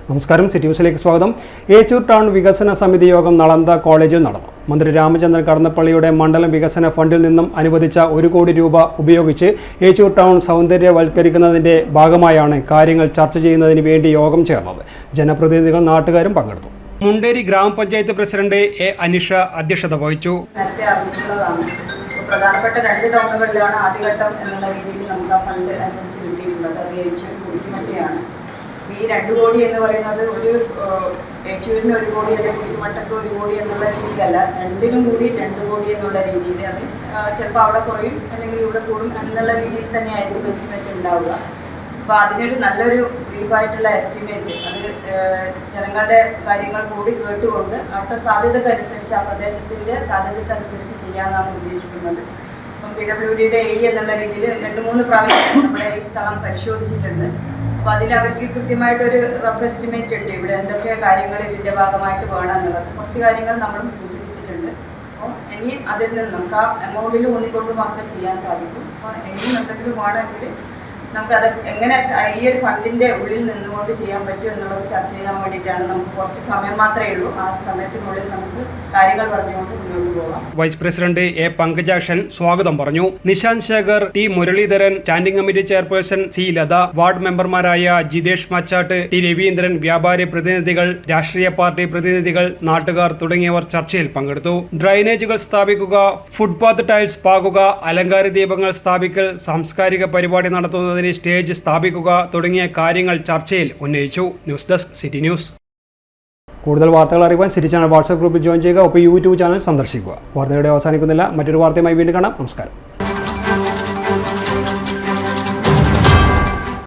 നമസ്കാരം, സിറ്റി ന്യൂസിലേക്ക് സ്വാഗതം. ഏച്ചൂർ ടൗൺ വികസന സമിതി യോഗം നളന്ദ കോളേജിൽ നടന്നു. മന്ത്രി രാമചന്ദ്രൻ കടന്നപ്പള്ളിയുടെ മണ്ഡലം വികസന ഫണ്ടിൽ നിന്നും അനുവദിച്ച 1 കോടി രൂപ ഉപയോഗിച്ച് ഏച്ചൂർ ടൗൺ സൗന്ദര്യവൽക്കരിക്കുന്നതിന്റെ ഭാഗമായാണ് കാര്യങ്ങൾ ചർച്ച ചെയ്യുന്നതിന് വേണ്ടി യോഗം ചേർന്നത്. ജനപ്രതിനിധികൾ, നാട്ടുകാരും പങ്കെടുത്തു. മുണ്ടേരി ഗ്രാമപഞ്ചായത്ത് പ്രസിഡന്റ് എ അനിഷ അധ്യക്ഷത വഹിച്ചു. പ്രധാനപ്പെട്ട 2 ടൗണുകളിലാണ് ആദ്യഘട്ടം എന്നുള്ള രീതിയിൽ നമുക്ക് ആ ഫണ്ട് അനുവദിച്ച് കിട്ടിയിട്ടുള്ളത്. അത് ഏച്ചൂർ കുടിക്കുമട്ടയാണ്. ഈ 2 കോടി എന്ന് പറയുന്നത് ഒരു ഏച്ചൂരിന് 1 കോടി അല്ലെങ്കിൽ കുടിക്കുമട്ടക്ക് 1 കോടി എന്നുള്ള രീതിയിലല്ല, രണ്ടിനും കൂടി 2 കോടി എന്നുള്ള രീതിയിൽ. അത് ചിലപ്പോൾ അവിടെ കുറയും അല്ലെങ്കിൽ ഇവിടെ കൂടും എന്നുള്ള രീതിയിൽ തന്നെയായിരിക്കും എസ്റ്റിമേറ്റ് ഉണ്ടാവുക. അപ്പോൾ അതിനൊരു നല്ലൊരു ബ്രീഫായിട്ടുള്ള എസ്റ്റിമേറ്റ്, അത് ജനങ്ങളുടെ കാര്യങ്ങൾ കൂടി കേട്ടുകൊണ്ട് അവിടുത്തെ സാധ്യതക്കനുസരിച്ച്, ആ പ്രദേശത്തിൻ്റെ സാധ്യതക്കനുസരിച്ച് ചെയ്യാനാണ് ഉദ്ദേശിക്കുന്നത്. അപ്പം PWDയുടെ എന്നുള്ള രീതിയിൽ 2-3 പ്രാവശ്യം നമ്മുടെ ഈ സ്ഥലം പരിശോധിച്ചിട്ടുണ്ട്. അപ്പോൾ അതിൽ അവർക്ക് കൃത്യമായിട്ടൊരു റഫ് എസ്റ്റിമേറ്റ് ഉണ്ട്, ഇവിടെ എന്തൊക്കെ കാര്യങ്ങൾ ഇതിൻ്റെ ഭാഗമായിട്ട് വേണം എന്നുള്ളത്. കുറച്ച് കാര്യങ്ങൾ നമ്മളും സൂചിപ്പിച്ചിട്ടുണ്ട്. അപ്പോൾ ഇനി അതിൽ നിന്ന് നമുക്ക് ആ എമൗണ്ടിൽ ഊന്നിക്കൊണ്ട് മാത്രമേ ചെയ്യാൻ സാധിക്കൂ. അപ്പോൾ എങ്ങനെ എന്തെങ്കിലും വേണമെങ്കിൽ നമുക്കത് എങ്ങനെ ഈ ഒരു ഫണ്ടിൻ്റെ ഉള്ളിൽ നിന്നുകൊണ്ട് ചെയ്യാൻ പറ്റും എന്നുള്ളത് ചർച്ച ചെയ്യാൻ വേണ്ടിയിട്ടാണ്. നമുക്ക് കുറച്ച് സമയം മാത്രമേ ഉള്ളൂ. ആ സമയത്തിനുള്ളിൽ നമുക്ക് കാര്യങ്ങൾ പറഞ്ഞുകൊണ്ട് മുന്നോട്ട് പോകാം. വൈസ് പ്രസിഡന്റ് എ പങ്കജാക്ഷൻ സ്വാഗതം പറഞ്ഞു. Nishanth Shekhar, T Muraleedharan, standing committee chairperson C Latha, ward മെമ്പർമാരായ ജിതേഷ് മച്ചാട്ട്, ടി രവീന്ദ്രൻ, വ്യാപാരി പ്രതിനിധികൾ, രാഷ്ട്രീയ പാർട്ടി പ്രതിനിധികൾ, നാട്ടുകാർ തുടങ്ങിയവർ ചർച്ചയിൽ പങ്കെടുത്തു. ഡ്രൈനേജുകൾ സ്ഥാപിക്കുക, ഫുട്പാത്ത് ടൈൽസ് പാകുക, അലങ്കാര ദീപങ്ങൾ സ്ഥാപിക്കൽ, സാംസ്കാരിക പരിപാടി നടത്തുന്നത് സ്റ്റേജ് സ്ഥാപിക്കുക തുടങ്ങിയ കാര്യങ്ങൾ ചർച്ചയിൽ ഉന്നയിച്ചു. News desk, city news. കൂടുതൽ വാർത്തകൾ അറിയുവാൻ സിറ്റി ചാനൽ വാട്സ്ആപ്പ് ഗ്രൂപ്പിൽ ജോയിൻ ചെയ്യുക. ഒപ്പം യൂട്യൂബ് ചാനൽ സന്ദർശിക്കുക. വാർത്തയുടെ അവസാനിക്കുന്നില്ല. മറ്റൊരു വാർത്തയുമായി വീണ്ടും കാണാം. നമസ്കാരം.